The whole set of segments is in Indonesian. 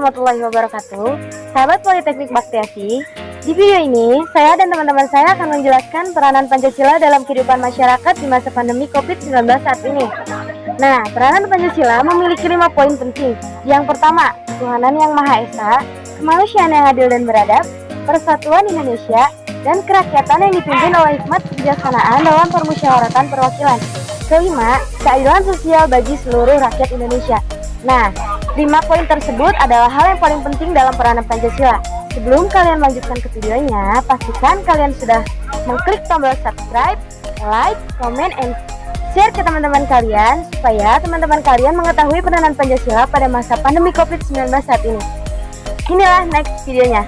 warahmatullahi wabarakatuh. Sahabat Politeknik Baktiasi, di video ini saya dan teman-teman saya akan menjelaskan peranan Pancasila dalam kehidupan masyarakat di masa pandemi COVID-19 saat ini. Nah, peranan Pancasila memiliki 5 poin penting. Yang pertama, ketuhanan yang Maha Esa, kemanusiaan yang adil dan beradab, persatuan Indonesia, dan kerakyatan yang dipimpin oleh hikmat kebijaksanaan dalam permusyawaratan perwakilan. Kelima, keadilan sosial bagi seluruh rakyat Indonesia. Nah, 5 poin tersebut adalah hal yang paling penting dalam peranan Pancasila. Sebelum kalian lanjutkan ke videonya, pastikan kalian sudah mengklik tombol subscribe, like, comment, and share ke teman-teman kalian supaya teman-teman kalian mengetahui peranan Pancasila pada masa pandemi COVID-19 saat ini. Inilah next videonya.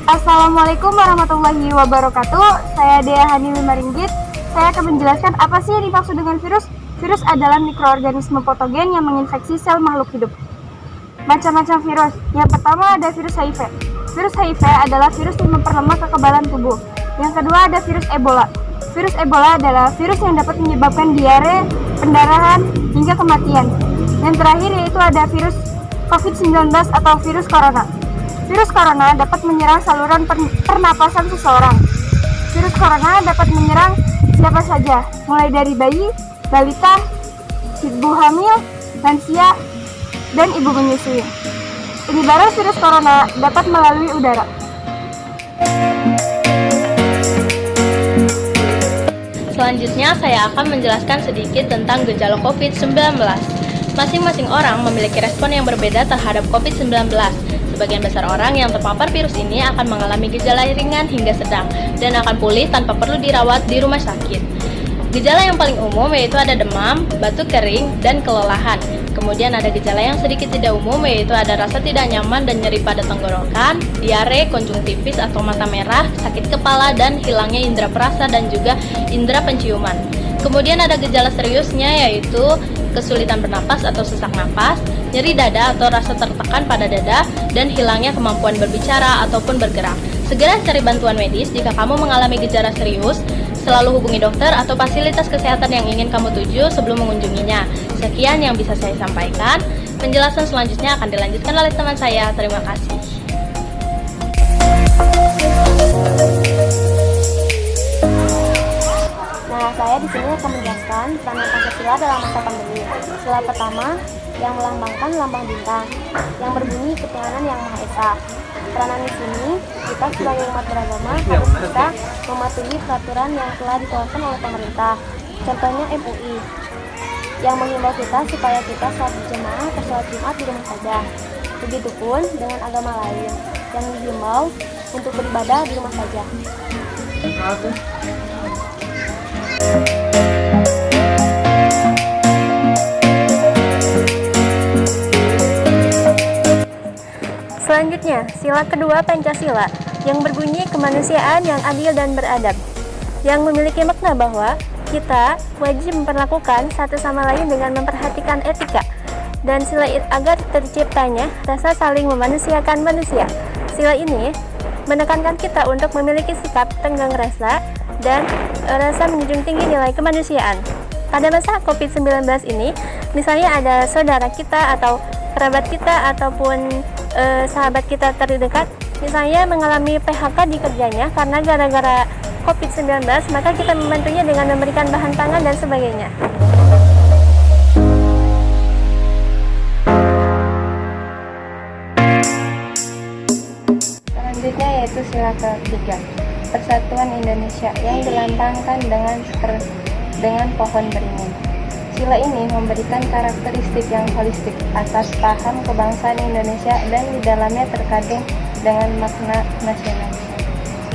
Assalamualaikum warahmatullahi wabarakatuh. Saya Dea Hanimi Maringgit. Saya akan menjelaskan apa sih yang dimaksud dengan virus. Virus adalah mikroorganisme patogen yang menginfeksi sel makhluk hidup. Macam-macam virus. Yang pertama ada virus HIV. Virus HIV adalah virus yang memperlemah kekebalan tubuh. Yang kedua ada virus Ebola. Virus Ebola adalah virus yang dapat menyebabkan diare, pendarahan, hingga kematian. Yang terakhir yaitu ada virus COVID-19 atau virus corona. Virus corona dapat menyerang saluran pernapasan seseorang. Virus corona dapat menyerang siapa saja, mulai dari bayi, balita, ibu hamil, lansia, dan ibu menyusui. Penyebaran virus corona dapat melalui udara. Selanjutnya, saya akan menjelaskan sedikit tentang gejala COVID-19. Masing-masing orang memiliki respon yang berbeda terhadap COVID-19. Sebagian besar orang yang terpapar virus ini akan mengalami gejala ringan hingga sedang dan akan pulih tanpa perlu dirawat di rumah sakit. Gejala yang paling umum yaitu ada demam, batuk kering, dan kelelahan. Kemudian ada gejala yang sedikit tidak umum yaitu ada rasa tidak nyaman dan nyeri pada tenggorokan, diare, konjungtivis atau mata merah, sakit kepala, dan hilangnya indera perasa dan juga indera penciuman. Kemudian ada gejala seriusnya yaitu kesulitan bernapas atau sesak napas, nyeri dada atau rasa tertekan pada dada, dan hilangnya kemampuan berbicara ataupun bergerak. Segera cari bantuan medis jika kamu mengalami gejala serius. Selalu hubungi dokter atau fasilitas kesehatan yang ingin kamu tuju sebelum mengunjunginya. Sekian yang bisa saya sampaikan. Penjelasan selanjutnya akan dilanjutkan oleh teman saya. Terima kasih. Nah, saya di sini akan menjelaskan peranan Pancasila dalam masa pandemi. Sila pertama yang melambangkan lambang bintang, yang berbunyi ketuhanan yang Maha Esa. Peranan di sini, kita sebagai umat beragama harus bisa mematuhi peraturan yang telah dikeluarkan oleh pemerintah. Contohnya MUI, yang menghimbau kita supaya kita sholat berjamaah atau sholat Jumat di rumah saja. Begitupun dengan agama lain, yang dihimbau untuk beribadah di rumah saja. Selanjutnya, sila kedua Pancasila yang berbunyi kemanusiaan yang adil dan beradab, yang memiliki makna bahwa kita wajib memperlakukan satu sama lain dengan memperhatikan etika, dan sila agar terciptanya rasa saling memanusiakan manusia. Sila ini menekankan kita untuk memiliki sikap tenggang rasa dan rasa menjunjung tinggi nilai kemanusiaan. Pada masa COVID-19 ini, misalnya ada saudara kita atau kerabat kita ataupun sahabat kita terdekat misalnya mengalami PHK di kerjanya karena gara-gara COVID-19, maka kita membantunya dengan memberikan bahan pangan dan sebagainya. Selanjutnya yaitu sila ketiga, Persatuan Indonesia yang dilambangkan dengan pohon beringin. Sila ini memberikan karakteristik yang holistik atas paham kebangsaan Indonesia dan di dalamnya terkandung dengan makna nasionalisme.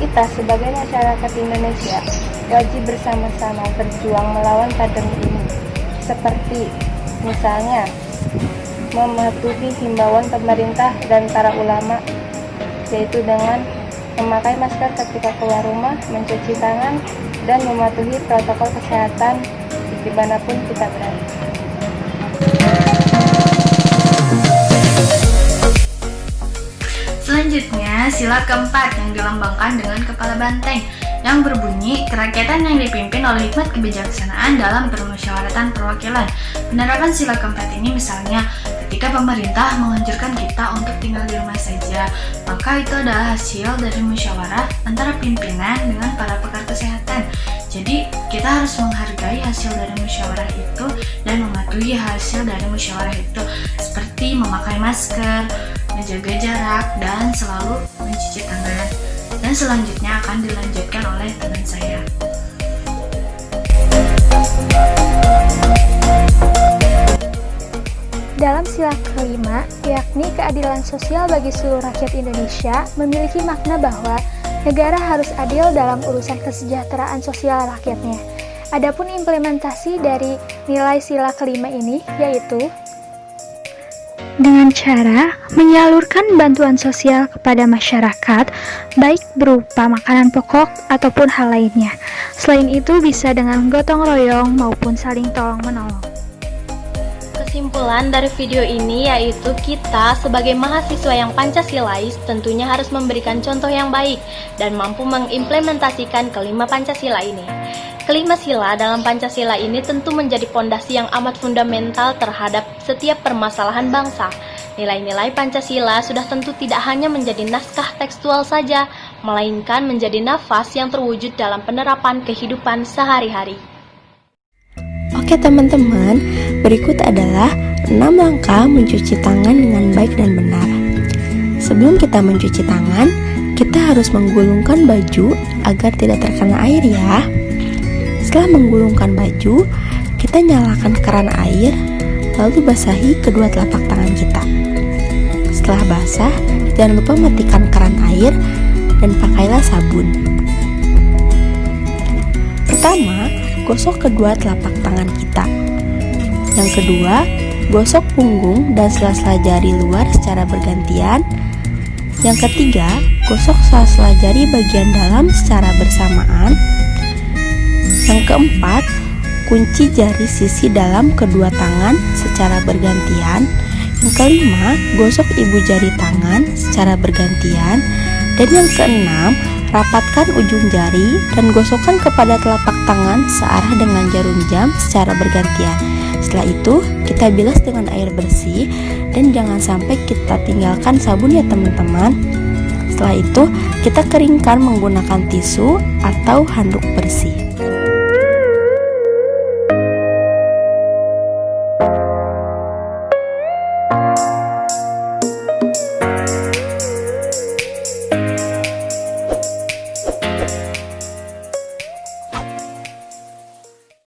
Kita sebagai masyarakat Indonesia wajib bersama-sama berjuang melawan pandemi ini, seperti misalnya mematuhi himbauan pemerintah dan para ulama, yaitu dengan memakai masker ketika keluar rumah, mencuci tangan, dan mematuhi protokol kesehatan dimanapun kita berada. Selanjutnya, sila keempat yang dilambangkan dengan kepala banteng, yang berbunyi kerakyatan yang dipimpin oleh hikmat kebijaksanaan dalam permusyawaratan perwakilan. Penerapan sila keempat ini misalnya ketika pemerintah menganjurkan kita untuk tinggal di rumah saja, maka itu adalah hasil dari musyawarah antara pimpinan dengan para pakar kesehatan. Jadi kita harus menghargai hasil dari musyawarah itu dan mematuhi hasil dari musyawarah itu, seperti memakai masker, menjaga jarak, dan selalu mencuci tangan. Dan selanjutnya akan dilanjutkan oleh teman saya. Dalam sila kelima, yakni keadilan sosial bagi seluruh rakyat Indonesia, memiliki makna bahwa negara harus adil dalam urusan kesejahteraan sosial rakyatnya. Adapun implementasi dari nilai sila kelima ini yaitu dengan cara menyalurkan bantuan sosial kepada masyarakat, baik berupa makanan pokok ataupun hal lainnya. Selain itu bisa dengan gotong royong maupun saling tolong-menolong. Kesimpulan dari video ini yaitu kita sebagai mahasiswa yang Pancasilais tentunya harus memberikan contoh yang baik dan mampu mengimplementasikan kelima Pancasila ini. Kelima sila dalam Pancasila ini tentu menjadi pondasi yang amat fundamental terhadap setiap permasalahan bangsa. Nilai-nilai Pancasila sudah tentu tidak hanya menjadi naskah tekstual saja, melainkan menjadi nafas yang terwujud dalam penerapan kehidupan sehari-hari. Oke teman-teman, berikut adalah 6 langkah mencuci tangan dengan baik dan benar. Sebelum kita mencuci tangan, kita harus menggulungkan baju agar tidak terkena air ya. Setelah menggulungkan baju, kita nyalakan keran air, lalu basahi kedua telapak tangan kita. Setelah basah, jangan lupa matikan keran air dan pakailah sabun. Pertama, gosok kedua telapak tangan kita. Yang kedua, gosok punggung dan sela-sela jari luar secara bergantian. Yang ketiga, gosok sela-sela jari bagian dalam secara bersamaan. Yang keempat, kunci jari sisi dalam kedua tangan secara bergantian. Yang kelima, gosok ibu jari tangan secara bergantian. Dan yang keenam, rapatkan ujung jari dan gosokkan kepada telapak tangan searah dengan jarum jam secara bergantian. Setelah itu, kita bilas dengan air bersih dan jangan sampai kita tinggalkan sabun ya teman-teman. Setelah itu, kita keringkan menggunakan tisu atau handuk bersih.